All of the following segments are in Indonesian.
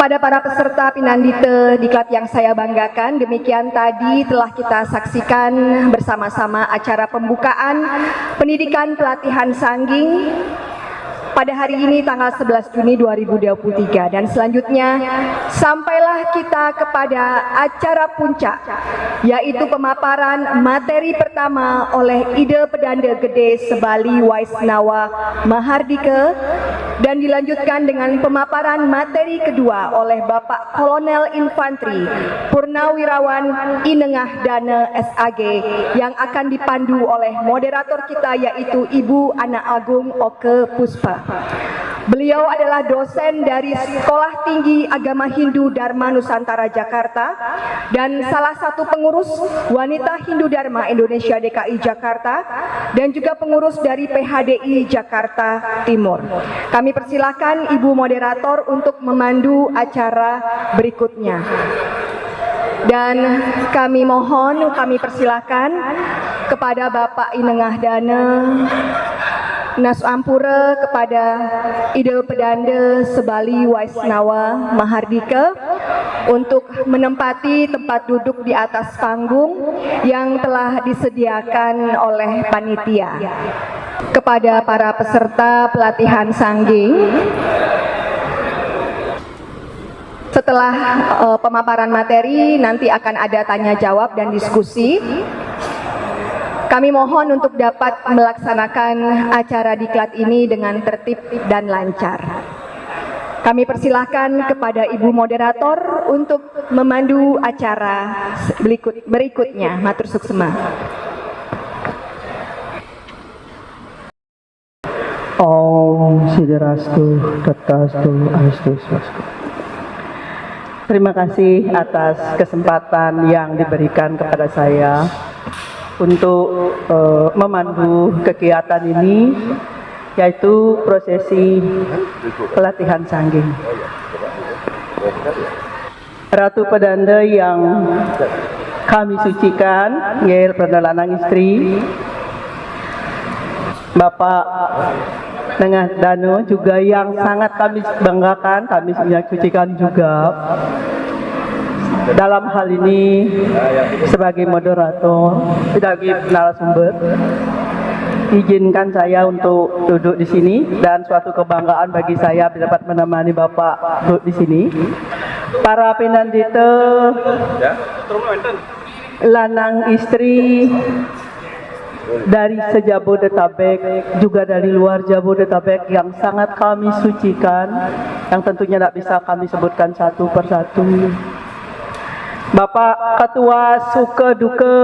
Kepada para peserta Pinandite diklat yang saya banggakan, demikian tadi telah kita saksikan bersama-sama acara pembukaan pendidikan pelatihan sangging pada hari ini tanggal 11 Juni 2023, dan selanjutnya sampailah kita kepada acara puncak, yaitu pemaparan materi pertama oleh Ide Pedanda Gede Sebali Waisnawa Mahardika, dan dilanjutkan dengan pemaparan materi kedua oleh Bapak Kolonel Infantri Purnawirawan Inengah Dana SAG, yang akan dipandu oleh moderator kita yaitu Ibu Ana Agung Oke Puspa. Beliau adalah dosen dari Sekolah Tinggi Agama Hindu Dharma Nusantara Jakarta dan salah satu pengurus Wanita Hindu Dharma Indonesia DKI Jakarta, dan juga pengurus dari PHDI Jakarta Timur. Kami persilakan Ibu Moderator untuk memandu acara berikutnya. Dan kami persilakan kepada Bapak Inengah Dana Nas Ampura, kepada Ide Pedanda Sebali Waisnawa Mahardika untuk menempati tempat duduk di atas panggung yang telah disediakan oleh panitia. Kepada para peserta pelatihan sangging, setelah pemaparan materi nanti akan ada tanya jawab dan diskusi. Kami mohon untuk dapat melaksanakan acara diklat ini dengan tertib dan lancar. Kami persilahkan kepada Ibu Moderator untuk memandu acara berikutnya. Matur suksema. Om Siddharastu Tatastu Astu Swastu. Terima kasih atas kesempatan yang diberikan kepada saya untuk memandu kegiatan ini, yaitu prosesi pelatihan sangging. Ratu Pedanda yang kami sucikan, Nger Pedanda Lanang Istri, Bapak Nengah Dano juga yang sangat kami banggakan, kami sucikan juga. Dalam hal ini sebagai moderator, sebagai narasumber, izinkan saya untuk duduk di sini, dan suatu kebanggaan bagi saya dapat menemani Bapak duduk di sini. Para Pinandite lanang istri dari se-Jabodetabek, juga dari luar Jabodetabek yang sangat kami sucikan, yang tentunya tidak bisa kami sebutkan satu persatu. Bapak Ketua Suke Duke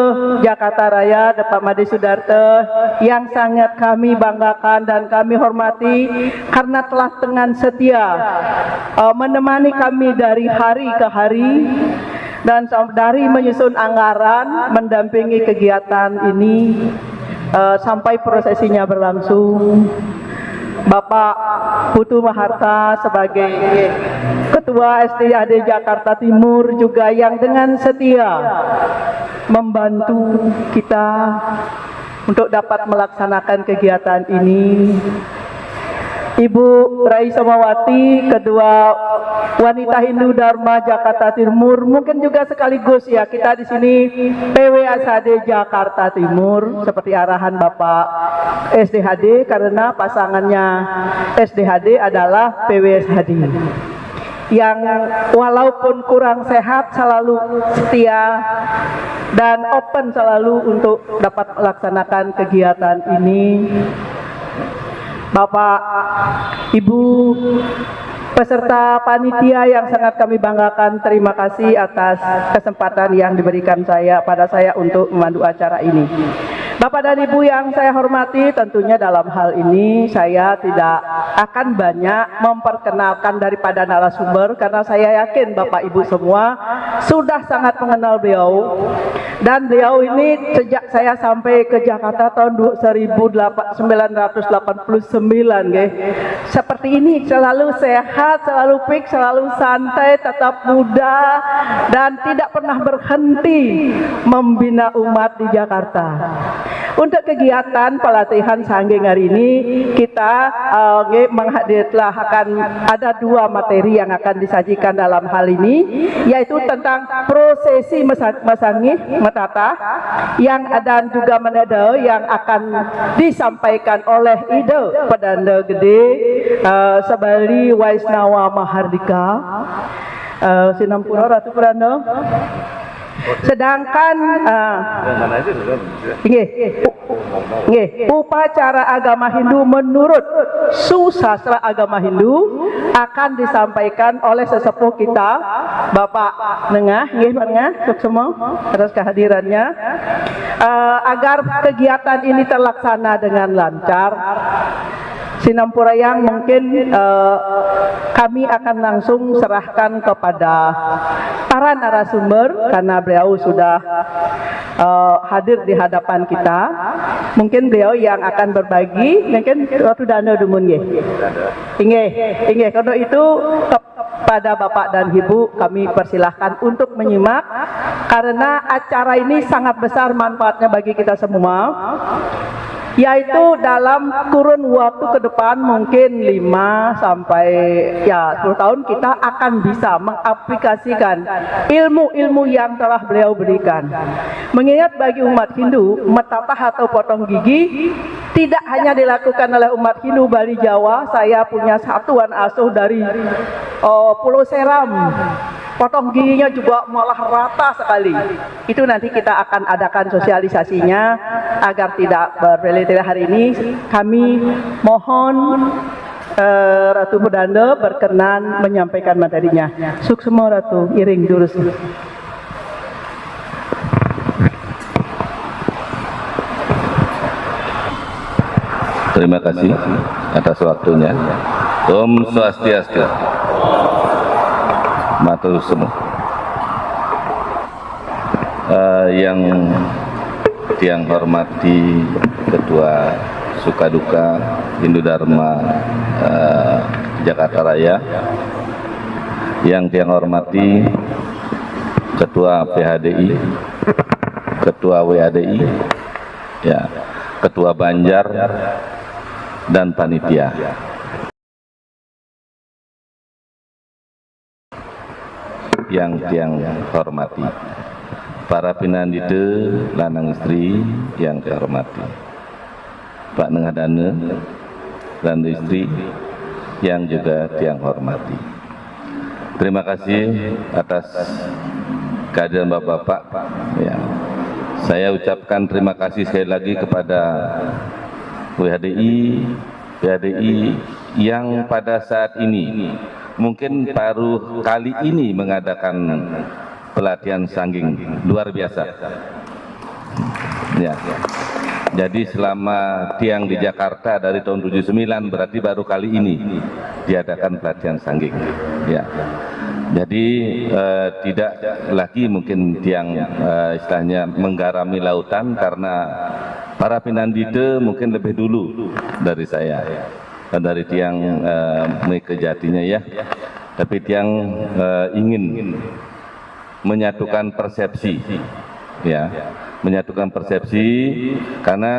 Jakarta Raya, Bapak Made Sudarta, yang sangat kami banggakan dan kami hormati karena telah dengan setia menemani kami dari hari ke hari, dan dari menyusun anggaran, mendampingi kegiatan ini sampai prosesinya berlangsung. Bapak Putu Maharta sebagai Ketua SDAD Jakarta Timur juga yang dengan setia membantu kita untuk dapat melaksanakan kegiatan ini. Ibu Rai Somawati, Kedua Wanita Hindu Dharma Jakarta Timur, mungkin juga sekaligus ya kita di sini PWSHD Jakarta Timur seperti arahan Bapak SDHD, karena pasangannya SDHD adalah PWSHD yang walaupun kurang sehat selalu setia dan open selalu untuk dapat melaksanakan kegiatan ini. Bapak, Ibu, peserta panitia yang sangat kami banggakan, terima kasih atas kesempatan yang diberikan pada saya untuk memandu acara ini. Bapak dan Ibu yang saya hormati, tentunya dalam hal ini saya tidak akan banyak memperkenalkan daripada narasumber, karena saya yakin Bapak Ibu semua sudah sangat mengenal beliau. Dan beliau ini sejak saya sampai ke Jakarta tahun 1989, seperti ini, selalu sehat, selalu fit, selalu santai, tetap muda, dan tidak pernah berhenti membina umat di Jakarta. Untuk kegiatan pelatihan sangging hari ini kita telah akan ada 2 materi yang akan disajikan dalam hal ini, yaitu tentang prosesi masangih matata yang ada juga menada yang akan disampaikan oleh Ida Pedanda Gede Sabali Waisnawa Mahardika Sinampura Ratu Pedanda. Sedangkan upacara agama Hindu menurut susastra agama Hindu akan disampaikan oleh sesepuh kita Bapak Nengah, Pak Nengah, semua atas kehadirannya, agar kegiatan ini terlaksana dengan lancar. Sinampura yang mungkin kami akan langsung serahkan kepada para narasumber karena beliau sudah hadir di hadapan kita. Mungkin beliau yang akan berbagi, mungkin waktu dana dumun nggih. Inge, kalau itu kepada Bapak dan Ibu kami persilahkan untuk menyimak karena acara ini sangat besar manfaatnya bagi kita semua. Yaitu dalam kurun waktu ke depan mungkin 5 sampai 10 tahun kita akan bisa mengaplikasikan ilmu-ilmu yang telah beliau berikan. Mengingat bagi umat Hindu, metatah atau potong gigi tidak hanya dilakukan oleh umat Hindu Bali Jawa. Saya punya satuan asuh dari Pulau Seram. Potong giginya juga malah rata sekali. Itu nanti kita akan adakan sosialisasinya agar tidak berbelit-belit hari ini. Kami mohon Ratu Pedanda berkenan menyampaikan materinya. Suksema Ratu, iring durus. Terima kasih atas waktunya. Om Swastiastu. Matur semua. Yang hormati Ketua Sukaduka Hindu Dharma Jakarta Raya, yang hormati Ketua PHDI, Ketua WADI, ya, Ketua Banjar dan panitia. Yang hormati para pinandite lanang istri yang dihormati, Pak Nengah Dana dan istri yang juga yang hormati. Terima kasih atas kehadiran bapak-bapak. Ya, saya ucapkan terima kasih sekali lagi kepada WHDI yang pada saat ini mungkin baru kali ini mengadakan pelatihan sangging luar biasa. Ya. Jadi selama tiang di Jakarta dari tahun 79 berarti baru kali ini diadakan pelatihan sangging. Ya. Jadi tidak lagi mungkin tiang istilahnya menggarami lautan karena para pinandite mungkin lebih dulu dari saya. Dari tiang Kejatinya ya, tapi tiang ingin menyatukan persepsi, ya, menyatukan persepsi karena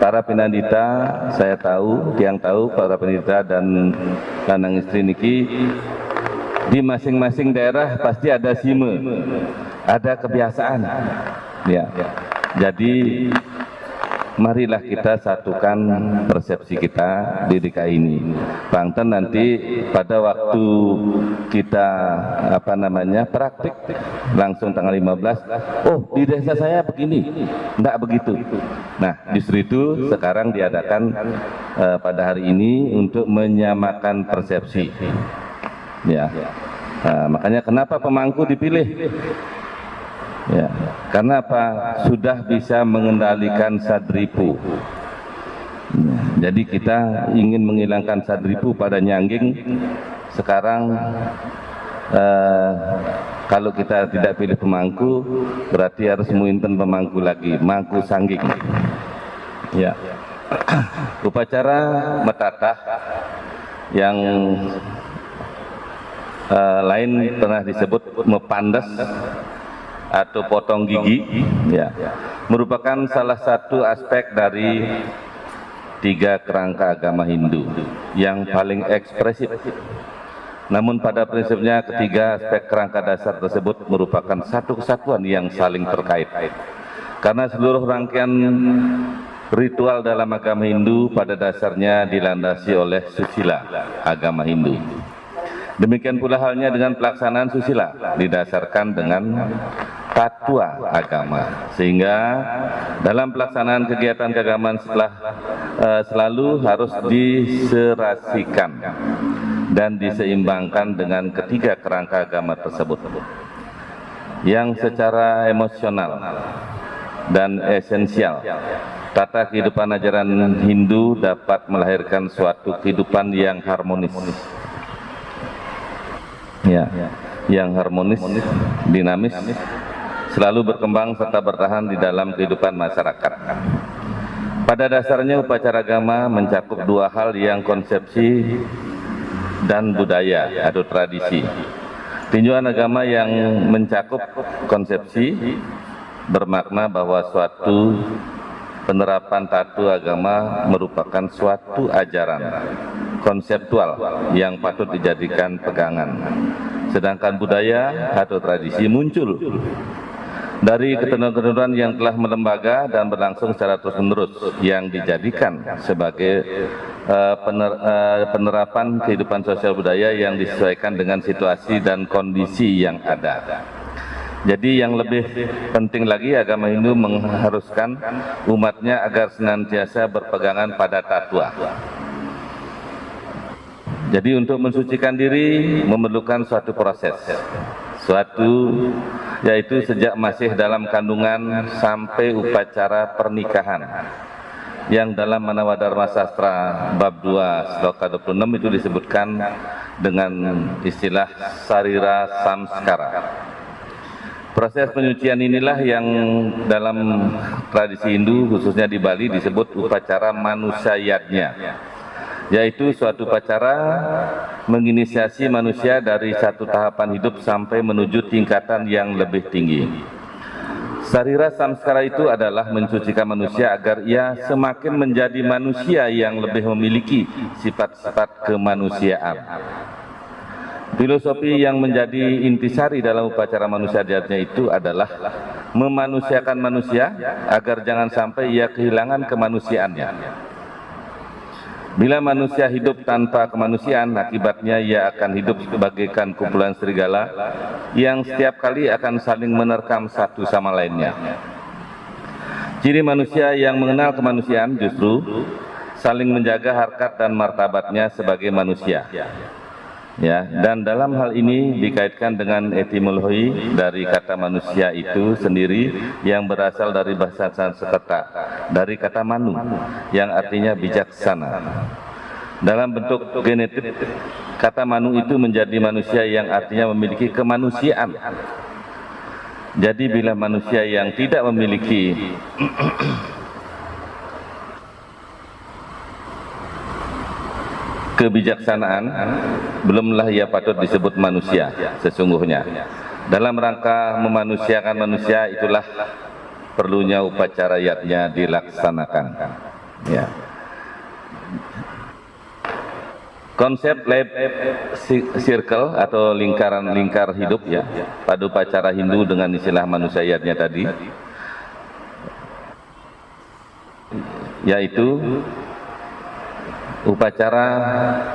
para pinandita, saya tahu, tiang tahu para pinandita dan lanang istri niki di masing-masing daerah pasti ada sime, ada kebiasaan, ya, jadi marilah kita satukan persepsi kita di DKI ini. Bangten nanti pada waktu kita praktik langsung tanggal 15, oh di desa saya begini, enggak begitu. Nah justru itu sekarang diadakan pada hari ini untuk menyamakan persepsi. Ya, makanya kenapa pemangku dipilih? Ya, karena apa? Sudah bisa mengendalikan sadripu. Ya, jadi kita ingin menghilangkan sadripu pada nyangging. Sekarang kalau kita tidak pilih pemangku, berarti harus muinten pemangku lagi, mangku sangging. Ya, upacara metatah yang lain pernah disebut mepandas atau potong gigi, ya. merupakan salah satu aspek dari tiga kerangka agama Hindu yang paling ekspresif. Namun pada prinsipnya ketiga aspek kerangka dasar tersebut merupakan satu kesatuan yang saling terkait. Karena seluruh rangkaian ritual dalam agama Hindu pada dasarnya dilandasi oleh susila agama Hindu. Demikian pula halnya dengan pelaksanaan susila didasarkan dengan tatua agama, sehingga dalam pelaksanaan kegiatan keagamaan selalu harus diserasikan dan diseimbangkan dengan ketiga kerangka agama tersebut yang secara emosional dan esensial. Tata kehidupan ajaran Hindu dapat melahirkan suatu kehidupan yang harmonis, yang harmonis, dinamis, selalu berkembang serta bertahan di dalam kehidupan masyarakat. Pada dasarnya upacara agama mencakup dua hal, yang konsepsi dan budaya atau tradisi. Tinjauan agama yang mencakup konsepsi bermakna bahwa suatu penerapan tatu agama merupakan suatu ajaran konseptual yang patut dijadikan pegangan. Sedangkan budaya atau tradisi muncul dari ketentuan-ketentuan yang telah melembaga dan berlangsung secara terus-menerus yang dijadikan sebagai penerapan kehidupan sosial budaya yang disesuaikan dengan situasi dan kondisi yang ada. Jadi yang lebih penting lagi, agama Hindu mengharuskan umatnya agar senantiasa berpegangan pada tatua. Jadi untuk mensucikan diri memerlukan suatu proses, yaitu sejak masih dalam kandungan sampai upacara pernikahan, yang dalam Manawadharma Sastra bab 2 sloka 26 itu disebutkan dengan istilah sarira samskara. Proses penyucian inilah yang dalam tradisi Hindu khususnya di Bali disebut upacara manusia yadnya, yaitu suatu upacara menginisiasi manusia dari satu tahapan hidup sampai menuju tingkatan yang lebih tinggi. Sarira samskara itu adalah mensucikan manusia agar ia semakin menjadi manusia yang lebih memiliki sifat-sifat kemanusiaan. Filosofi yang menjadi intisari dalam upacara manusia yadnya itu adalah memanusiakan manusia agar jangan sampai ia kehilangan kemanusiaannya. Bila manusia hidup tanpa kemanusiaan, akibatnya ia akan hidup bagaikan kumpulan serigala yang setiap kali akan saling menerkam satu sama lainnya. Ciri manusia yang mengenal kemanusiaan justru saling menjaga harkat dan martabatnya sebagai manusia. Dan dalam hal ini dikaitkan dengan etimologi dari kata manusia itu sendiri yang berasal dari bahasa Sanskerta, dari kata manu yang artinya bijaksana. Dalam bentuk genetik, kata manu itu menjadi manusia yang artinya memiliki kemanusiaan. Jadi bila manusia yang tidak memiliki kebijaksanaan, belumlah ia patut disebut manusia sesungguhnya. Dalam rangka memanusiakan manusia itulah perlunya upacara yadnya dilaksanakan. Konsep life circle atau lingkar hidup pada upacara Hindu dengan istilah manusia yadnya tadi, yaitu upacara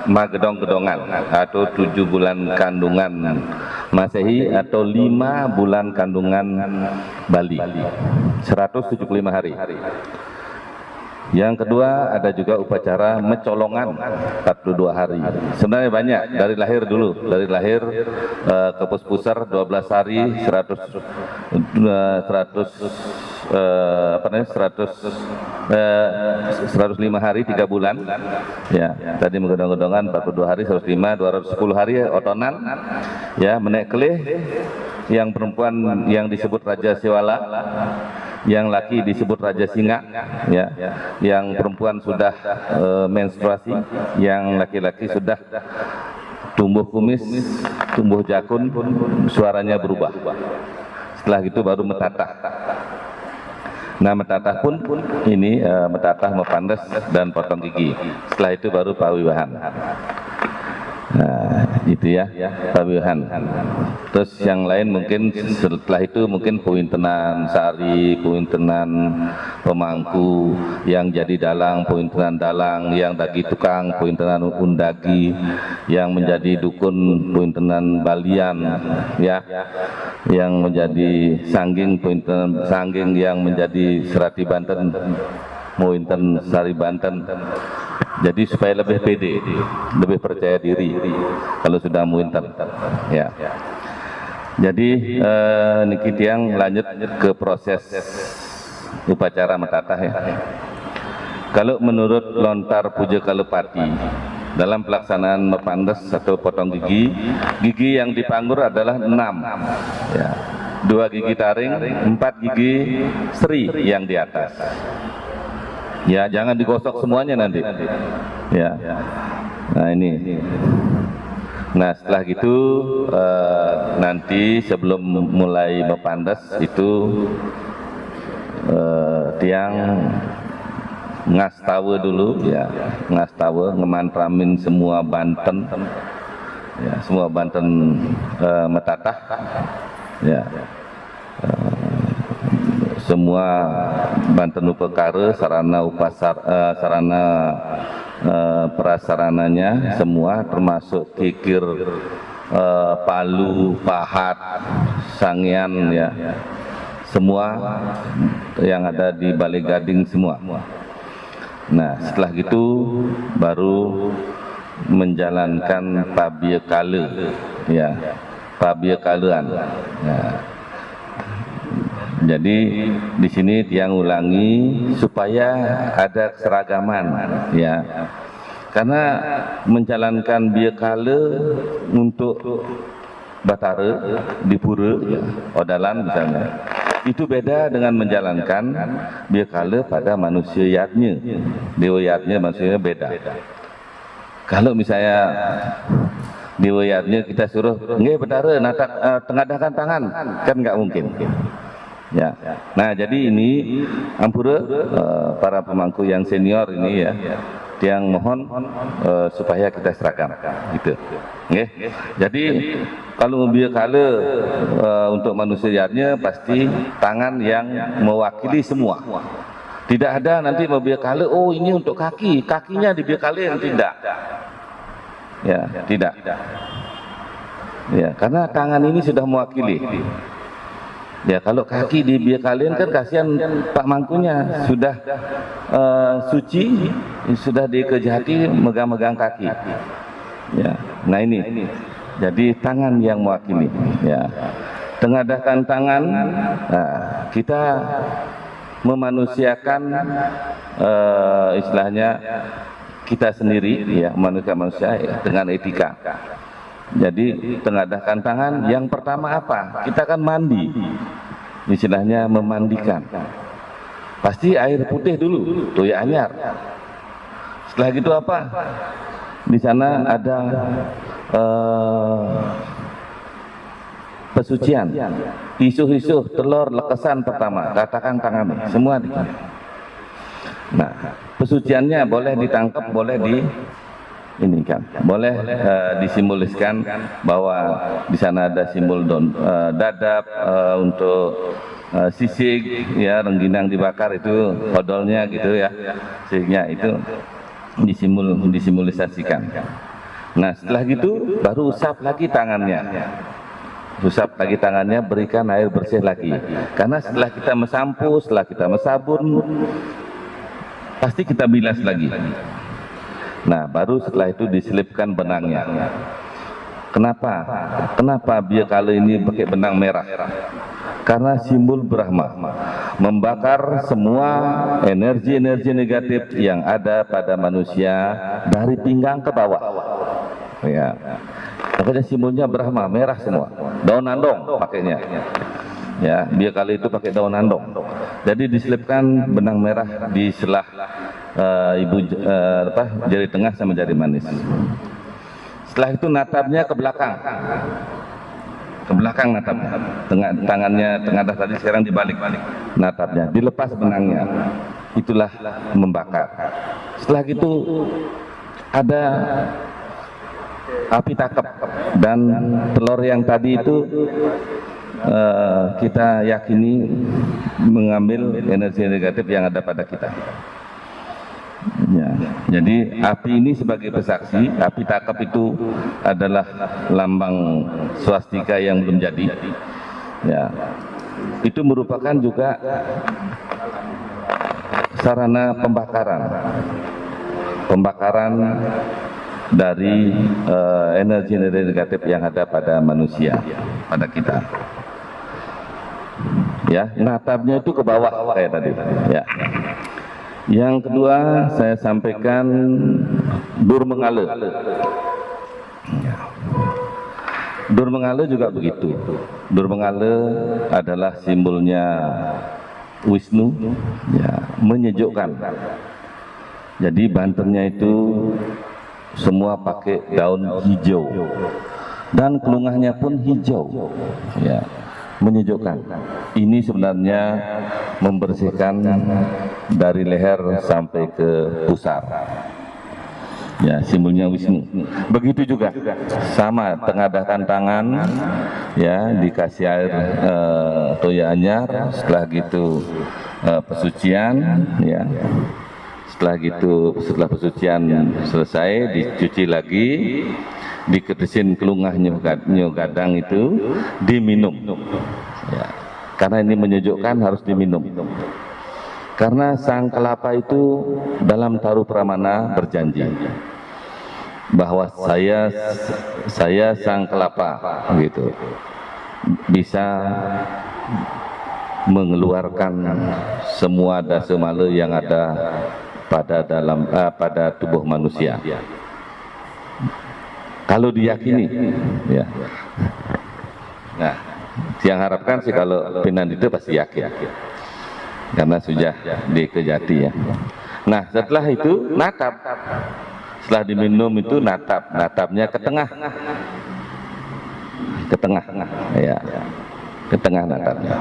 Magedong-gedongan atau 7 bulan kandungan Masehi atau 5 bulan kandungan Bali, 175 hari. Yang kedua ada juga upacara Mecolongan 42 hari. Sebenarnya banyak, dari lahir dulu, dari lahir ke Puspuser 12 hari, 105 hari 3 bulan. Tadi Megedong-gedongan 42 hari, 105, 210 hari otonan. Menek kelih, yang perempuan yang disebut Raja Siwala, yang laki disebut Raja Singa, yang perempuan sudah menstruasi, yang laki-laki sudah tumbuh kumis, tumbuh jakun, suaranya berubah. Setelah itu baru metatah. Nah, metatah pun ini metatah, mepandas, dan potong gigi. Setelah itu baru pawiwahan. Nah, itu ya, pawiwahan. Terus yang lain mungkin setelah itu mungkin puintenan sari, puintenan pemangku, yang jadi dalang, puintenan dalang, yang dagi tukang, puintenan undagi, yang menjadi dukun, puintenan balian, ya, yang menjadi sangging, puintenan sangging, yang menjadi serati Banten, puinten sari Banten. Jadi supaya lebih pede, lebih percaya diri kalau sudah muinten, ya. Jadi niki tiang lanjut ke proses upacara metatah ya. Kalau menurut lontar puja kalepati, dalam pelaksanaan mepandas atau potong gigi, gigi yang dipanggur adalah 6, ya. 2 gigi taring, 4 gigi seri yang di atas. Ya, jangan digosok semuanya nanti. Ya. Nah, ini. Nah, setelah gitu nanti sebelum mulai mepandas itu tiang ngastawe dulu ya, ngastawe, ngemantramin semua Banten. Ya, semua Banten metatah. Ya. Semua Banten upekara, sarana sarana prasarananya semua, termasuk kikir, palu, pahat, sangyan, ya, semua yang ada di Balai Gading semua. Nah, setelah itu baru menjalankan pabia kale, ya, pabia kalean. Nah, jadi di sini tiang ulangi supaya ada keseragaman, ya. Karena menjalankan biakala untuk Batara di pura, ya, Odalan misalnya, itu beda dengan menjalankan biakala pada manusia yatnya. Dewa yatnya manusia beda. Kalau misalnya dewa yatnya kita suruh nggih Batara natak tengadahkan tangan, kan nggak mungkin. Ya. Nah, jadi ini ampura para pemangku yang senior ini ya, yang mohon supaya kita seragam gitu. Nggih. Jadi kalau biakala untuk manusianya pasti tangan yang mewakili semua. Tidak ada nanti biakala oh ini untuk kaki, kakinya di biakala yang tidak. Ya, tidak. Ya, karena tangan ini sudah mewakili. Ya, kalau kaki di biak kalian kan kasihan Pak Mangkunya sudah suci, sudah dikejati megang-megang kaki. Ya, nah ini. Jadi tangan yang mewakili. Ya, tengadahkan tangan. Nah, kita memanusiakan istilahnya kita sendiri, ya, manusia ya, dengan etika. Jadi tengadahkan tangan, yang pertama apa? Kita akan mandi, istilahnya memandikan. Pasti air putih dulu, toya anyar. Setelah gitu apa? Di sana ada pesucian, isuh-isuh, telur, lekesan pertama, katakan tangan, semua di sini. Nah, pesuciannya boleh ditangkap, boleh ini kan boleh disimboliskan bahwa di sana ada simbol dadap untuk sisig, ya, rengginang dibakar itu odolnya gitu ya, sehingga itu disimbolisasikan. Nah, setelah gitu baru usap lagi tangannya, berikan air bersih lagi, karena setelah kita mensampu, setelah kita mensabun, pasti kita bilas lagi. Nah, baru setelah itu diselipkan benangnya. Kenapa biakala ini pakai benang merah? Karena simbol Brahma, membakar semua energi-energi negatif yang ada pada manusia dari pinggang ke bawah. Ya, makanya simbolnya Brahma, merah semua. Daun andong pakainya. Ya, biakala itu pakai daun andong. Jadi diselipkan benang merah di selah jari tengah sama jari manis. Setelah itu natapnya ke belakang. ke belakang natapnya, tangannya tengadah tadi sekarang dibalik natapnya, dilepas benangnya, itulah membakar. Setelah itu ada api takap dan telur yang tadi itu kita yakini mengambil energi negatif yang ada pada kita. Ya, jadi api ini sebagai pesaksi, api takap itu adalah lambang swastika yang belum jadi. Ya, itu merupakan juga sarana pembakaran dari energi negatif yang ada pada manusia, pada kita. Ya, natapnya itu ke bawah kayak tadi. Ya. Yang kedua saya sampaikan Durmengale. Durmengale juga begitu. Durmengale adalah simbolnya Wisnu, ya, menyejukkan. Jadi banternya itu semua pakai daun hijau dan kelungahnya pun hijau, ya, menyejukkan. Ini sebenarnya membersihkan dari leher sampai ke pusar. Ya, simbolnya Wisnu. Begitu juga sama, tengadahkan tangan, ya, dikasih air toya anyar, setelah gitu pesucian, ya. Setelah pesucian selesai dicuci lagi, diketesin kelungah nyogadang itu diminum. Ya, karena ini menyejukkan harus diminum. Karena sang kelapa itu dalam taruh pramana berjanji bahwa saya sang kelapa gitu bisa mengeluarkan semua dasa mala yang ada pada tubuh manusia. Kalau diyakini, ya. Nah, yang harapkan sih kalau Pinan itu pasti yakin, karena sudah dikejati, ya. Nah, setelah itu natap. Setelah diminum itu natapnya ke tengah, ya, ke tengah natapnya.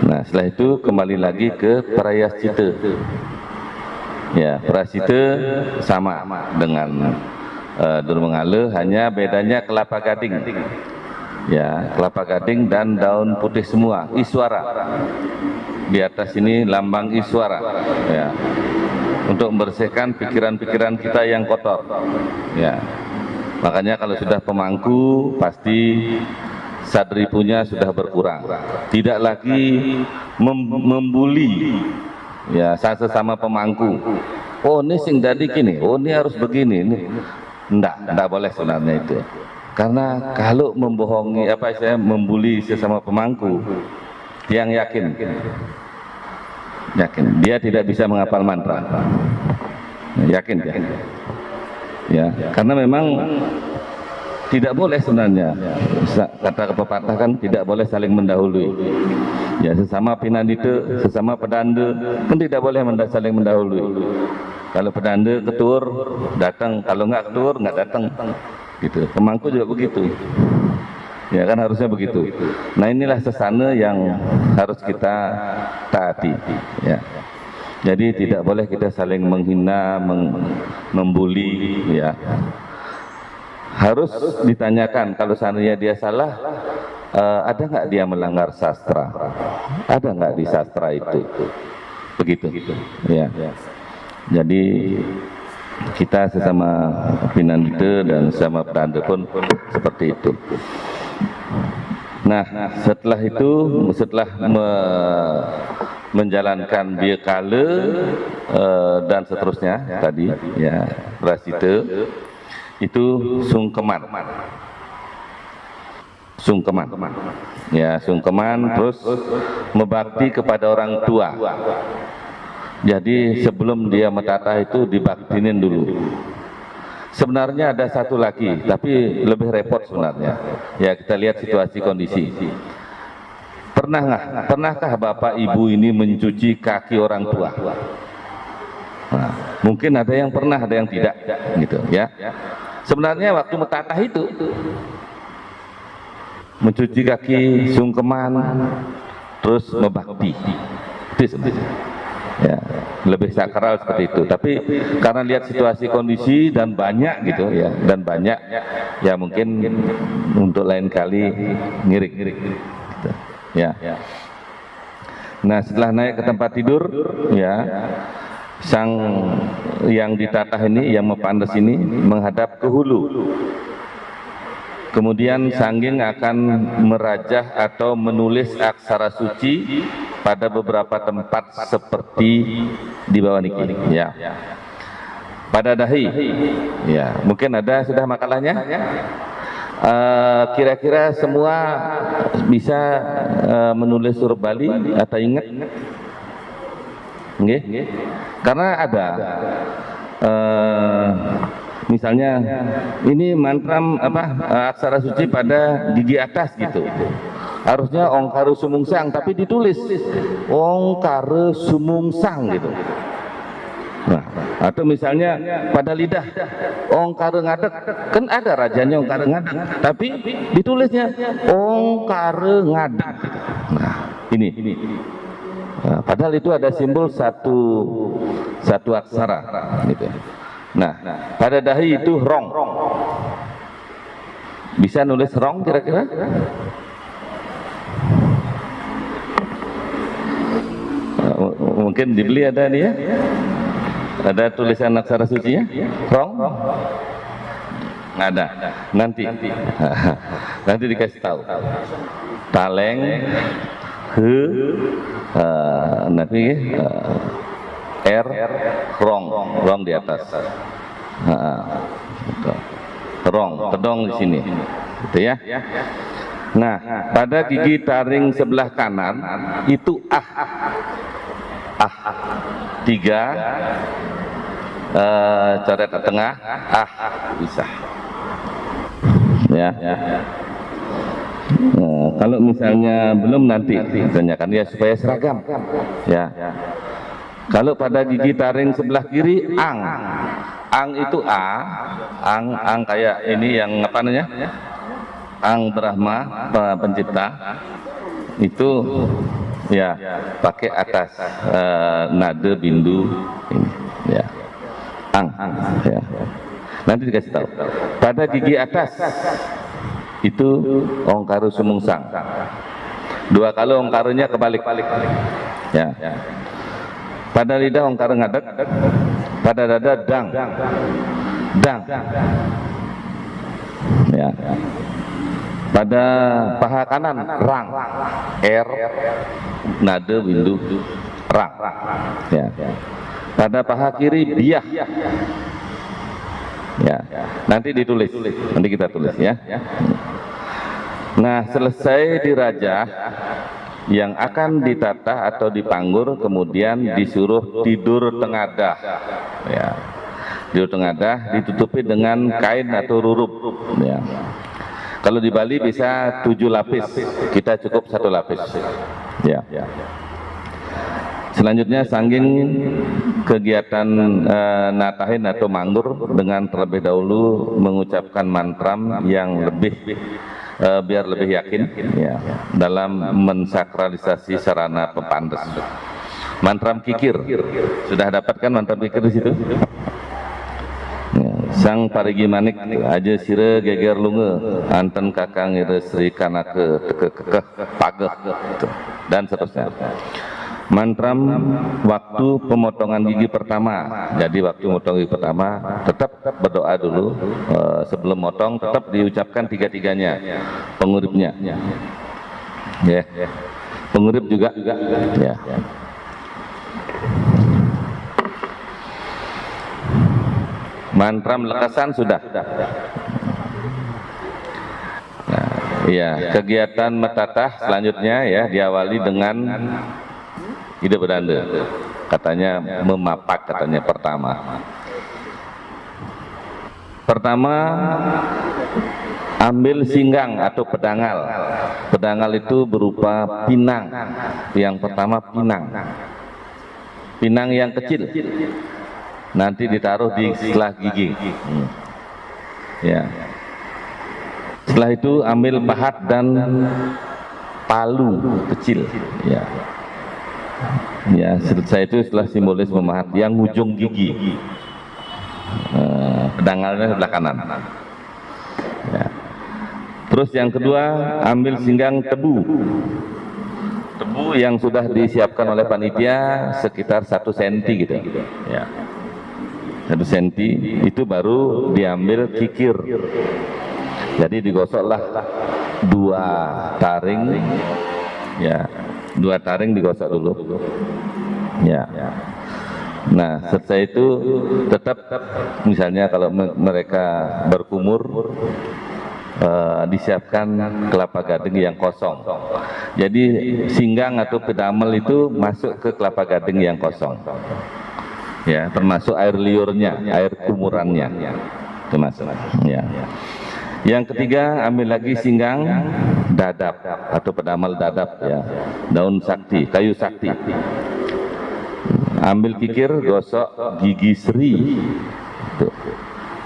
Nah, setelah itu kembali lagi ke Prayaschita. Ya, Prayaschita sama dengan Durmengale, hanya bedanya kelapa gading. Ya, kelapa gading dan daun putih semua, Iswara. Di atas ini lambang Iswara, ya. Untuk membersihkan pikiran-pikiran kita yang kotor. Ya. Makanya kalau sudah pemangku pasti sadripunya sudah berkurang. Tidak lagi membuli, ya, sesama pemangku. Oh, ini sing dadi gini, oh ini harus begini. Ini enggak boleh sebenarnya itu. Karena kalau membohongi, membuli sesama pemangku, yang yakin dia tidak bisa menghafal mantra. Yakin dia. Ya, karena memang tidak boleh sebenarnya. Kata pepatah kan tidak boleh saling mendahului. Ya, sesama pinandita, sesama pedanda pun tidak boleh saling mendahului. Kalau pedanda ketur datang, kalau nggak ketur nggak datang. Gitu. Pemangku juga begitu. Ya kan, harusnya begitu. Nah, inilah sesana yang harus kita taati, ya. Jadi tidak boleh kita saling menghina, membuli, ya. Harus ditanyakan kalau seandainya dia salah, ada nggak dia melanggar sastra? Ada nggak di sastra itu? Begitu, ya. Jadi kita sesama pinandita dan sesama pedanda pun seperti itu. Nah, setelah itu, setelah menjalankan biakala dan seterusnya tadi, ya, Prayaschita, itu sungkeman, ya, sungkeman, terus membakti kepada orang tua. Jadi sebelum dia mentatah itu dibaktinin dulu. Sebenarnya ada satu lagi, tapi lebih repot sebenarnya. Ya, kita lihat situasi kondisi. Pernahkah Bapak Ibu ini mencuci kaki orang tua? Nah, mungkin ada yang pernah, ada yang tidak, gitu, ya. Sebenarnya waktu mentatah itu mencuci kaki, sungkeman, terus membakti. Itu sebenarnya. Ya, lebih sakral seperti itu. Tapi karena lihat situasi kondisi dan banyak gitu ya, dan banyak ya mungkin untuk lain kali ngirik gitu. Ya. Nah, setelah naik ke tempat tidur ya, sang yang ditatah ini, yang mempandas ini menghadap ke hulu. Kemudian sangging akan merajah atau menulis aksara suci pada beberapa tempat seperti di bawah niki ya. Pada dahi ya, mungkin ada sudah makalahnya. Kira-kira semua bisa menulis huruf Bali atau ingat? Nggih? Karena ada misalnya ini mantra aksara suci pada gigi atas gitu. Harusnya ongkaru sumungsang, tapi ditulis ongkaru sumungsang gitu. Nah, atau misalnya pada lidah ongkaru ngadek, kan ada rajanya ongkaru ngadek, tapi ditulisnya ongkaru ngadek. Nah, ini. Nah, padahal itu ada simbol satu aksara gitu. Nah, pada dahi itu rong. Bisa nulis rong kira-kira? Mungkin dibeli ada nih ya? Ada tulisan aksara suci ya? Rong? Nggak ada. Nanti dikasih tahu. Taleng, nanti R, rong di atas. Rong, tedong di sini, gitu ya. Nah, pada gigi taring sebelah kanan itu tiga, coret ke tengah, bisa. Ya. Nah, kalau misalnya belum nanti tanyakan ya supaya seragam. Ya. Kalau pada gigi taring sebelah kiri ang itu ang kayak ini yang apa namanya? Ang Brahma pencipta itu ya pakai atas nada bindu ini ya ang ya. Nanti dikasih tahu. Pada gigi atas itu ongkaru sumungsang. Dua kali ongkarunya kebalik. Ya. Pada lidah ongkaru ngadek, pada dada dang. Ya. Pada paha kanan rang, R, nada bindu rang. Ya. Pada paha kiri biah. Ya. Nanti ditulis, nanti kita tulis ya. Nah, selesai dirajah, yang akan ditata atau dipanggur kemudian disuruh tidur tengadah ya. Tidur tengadah ditutupi dengan kain atau rurup ya. Kalau di Bali bisa 7 lapis, kita cukup 1 lapis ya. Selanjutnya sangging kegiatan natahin atau manggur dengan terlebih dahulu mengucapkan mantram yang lebih biar lebih yakin ya, dalam mensakralisasi sarana pepandes. Mantram kikir, sudah dapatkan mantram kikir di situ? Ya, sang parigi manik aja sire geger lunge anten kakang ire sri kanake teke pageh dan seterusnya. Mantram waktu pemotongan gigi pertama. Jadi waktu memotong gigi pertama tetap berdoa dulu sebelum motong, tetap diucapkan tiga-tiganya penguripnya. Ya. Pengurip juga ya. Mantram lekasan sudah. Nah, iya, kegiatan metatah selanjutnya ya diawali dengan ide beranda, katanya memapak, katanya pertama ambil singgang atau pedangal. Pedangal itu berupa pinang. Yang pertama pinang yang kecil, nanti ditaruh di setelah gigi ya. Setelah itu ambil pahat dan palu kecil, ya. Ya, selesai itu setelah simbolis memahat yang ujung gigi, pedangalnya sebelah kanan. Ya. Terus yang kedua ambil singgang tebu, tebu yang sudah disiapkan oleh panitia sekitar 1 cm gitu, ya. 1 cm itu baru diambil kikir. Jadi digosoklah 2 taring, ya, 2 taring digosok dulu, ya. Nah, setelah itu tetap misalnya kalau mereka berkumur, disiapkan kelapa gading yang kosong. Jadi singgang atau pedamel itu masuk ke kelapa gading yang kosong, ya, termasuk air liurnya, air kumurannya, termasuk, ya. Yang ketiga ambil lagi singgang dadap atau pedamel dadap, ya, daun sakti, kayu sakti. Ambil kikir, gosok gigi seri, tuh,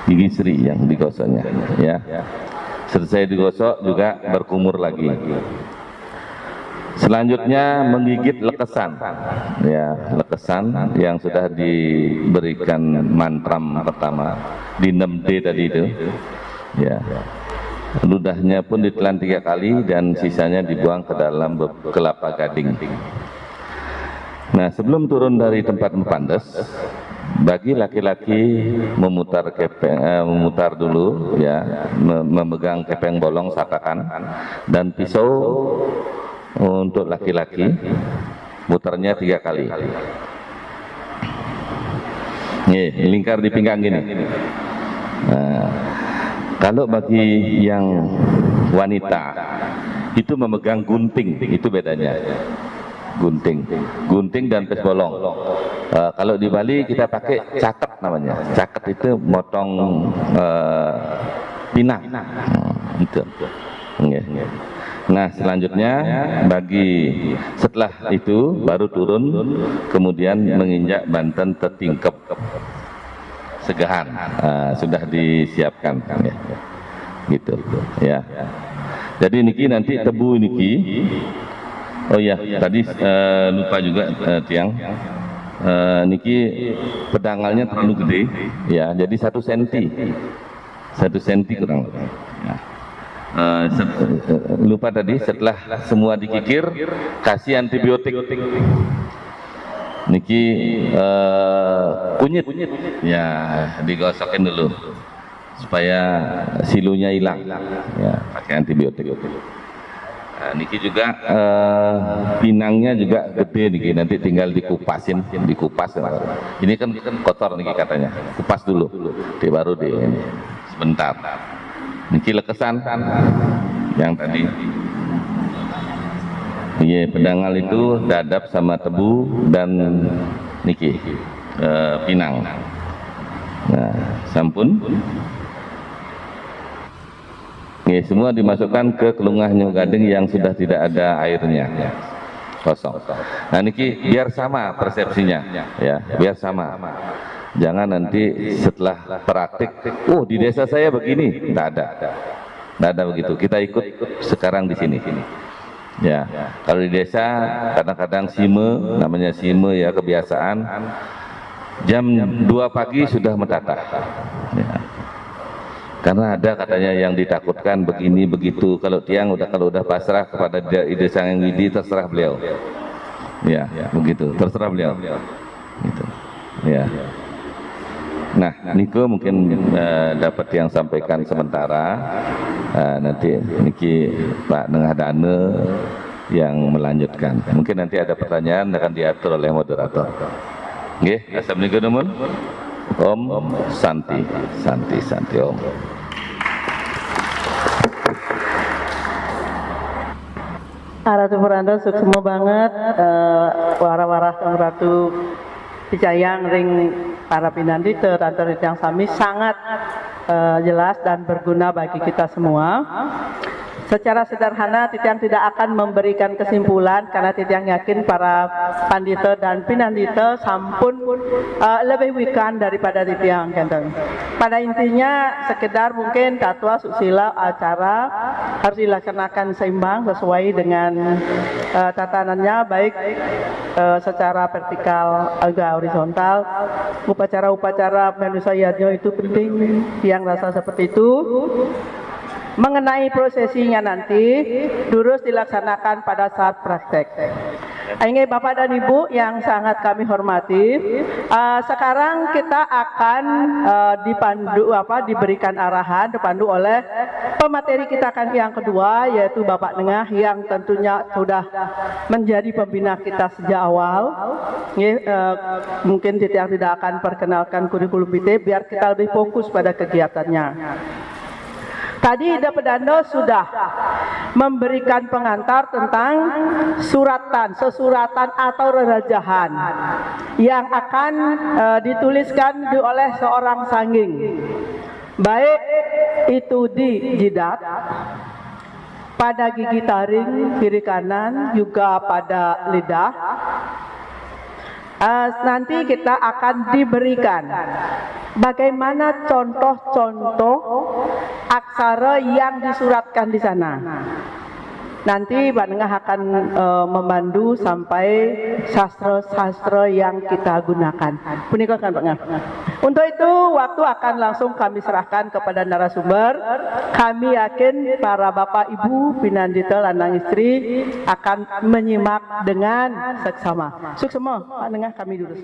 gigi seri yang digosoknya, ya. Selesai digosok juga berkumur lagi. Selanjutnya menggigit lekesan, ya, lekesan yang sudah diberikan mantram pertama di 6D tadi itu, ya. Ludahnya pun ditelan 3 kali dan sisanya dibuang ke dalam kelapa gading. Nah, sebelum turun dari tempat mempandes, bagi laki-laki memutar kepeng, memutar dulu, ya, memegang kepeng bolong sakakan, dan pisau untuk laki-laki mutarnya 3 kali. Nih, lingkar di pinggang gini. Nah, kalau bagi yang wanita itu memegang gunting, itu bedanya. Gunting dan pes bolong. Kalau di Bali kita pakai caket namanya. Caket itu motong pinang, gitu. Nah, selanjutnya bagi setelah itu baru turun, kemudian menginjak banten tetingkep segahan, sudah disiapkan, ya, gitu, ya. Jadi niki nanti tebu niki. Oh iya, tadi lupa juga tiang, niki pedangalnya terlalu gede, ya, jadi 1 cm kurang. Ya. Lupa tadi, setelah semua dikikir kasih antibiotik. Niki kunyit, ya, digosokin dulu supaya silunya hilang, ya, pakai antibiotik. Nah, niki juga pinangnya juga gede niki, nanti tinggal dikupasin, dikupas. Ini kan kotor niki katanya, kupas dulu, baru di ini sebentar. Niki lekesan yang tadi, iya, pedangal itu dadap sama tebu dan niki pinang. Nah, sampun. Ini semua dimasukkan ke kelungah gading yang sudah tidak ada airnya, ya, kosong. Nah, niki biar sama persepsinya, ya, biar sama. Jangan nanti setelah praktik, oh di desa saya begini, tidak ada begitu. Kita ikut sekarang di sini, ya. Kalau di desa kadang-kadang sime, namanya sime, ya, kebiasaan. Jam 2 pagi sudah mendatang, ya. Karena ada katanya yang ditakutkan begini begitu. Kalau tiang kalau udah pasrah kepada Ide Sang Hyang Widi, terserah beliau. Ya, begitu, terserah beliau. Gitu. Ya. Nah, Niko mungkin dapat yang sampaikan sementara. Nanti niki Pak Nengah Dane yang melanjutkan. Mungkin nanti ada pertanyaan akan diatur oleh moderator. Nggih, assalamualaikum. Om Santi Om. Ratu Puranda suksema banget, wara-wara Kang Ratu Picayang ring para pinandita dan yang sami sangat jelas dan berguna bagi kita semua. Secara sederhana, Titiang tidak akan memberikan kesimpulan karena Titiang yakin para pandita dan pinandita sampun lebih wikan daripada Titiang. Pada intinya, sekedar mungkin tatwa susila acara harus dilaksanakan seimbang sesuai dengan tatanannya, baik secara vertikal juga horizontal. Upacara-upacara manusianya itu penting, yang rasa seperti itu. Mengenai prosesinya nanti terus dilaksanakan pada saat praktek. Ini Bapak dan Ibu yang sangat kami hormati, sekarang kita akan diberikan arahan, dipandu oleh pemateri kita kan yang kedua, yaitu Bapak Nengah yang tentunya sudah menjadi pembina kita sejak awal. Mungkin Titiang tidak akan perkenalkan kurikulum PT biar kita lebih fokus pada kegiatannya. Tadi Ida Pedando sudah memberikan pengantar tentang sesuratan atau rerajahan yang akan dituliskan oleh seorang sangging, baik itu di jidat, pada gigi taring kiri kanan, juga pada lidah. Nanti kita akan diberikan bagaimana contoh-contoh aksara yang disuratkan di sana. Nanti Pak Nengah akan memandu sampai sastra-sastra yang kita gunakan. Punika kan Pak Nengah. Untuk itu waktu akan langsung kami serahkan kepada narasumber. Kami yakin para Bapak Ibu pinandita lanang istri akan menyimak dengan seksama. Suksema Pak Nengah kami dulu.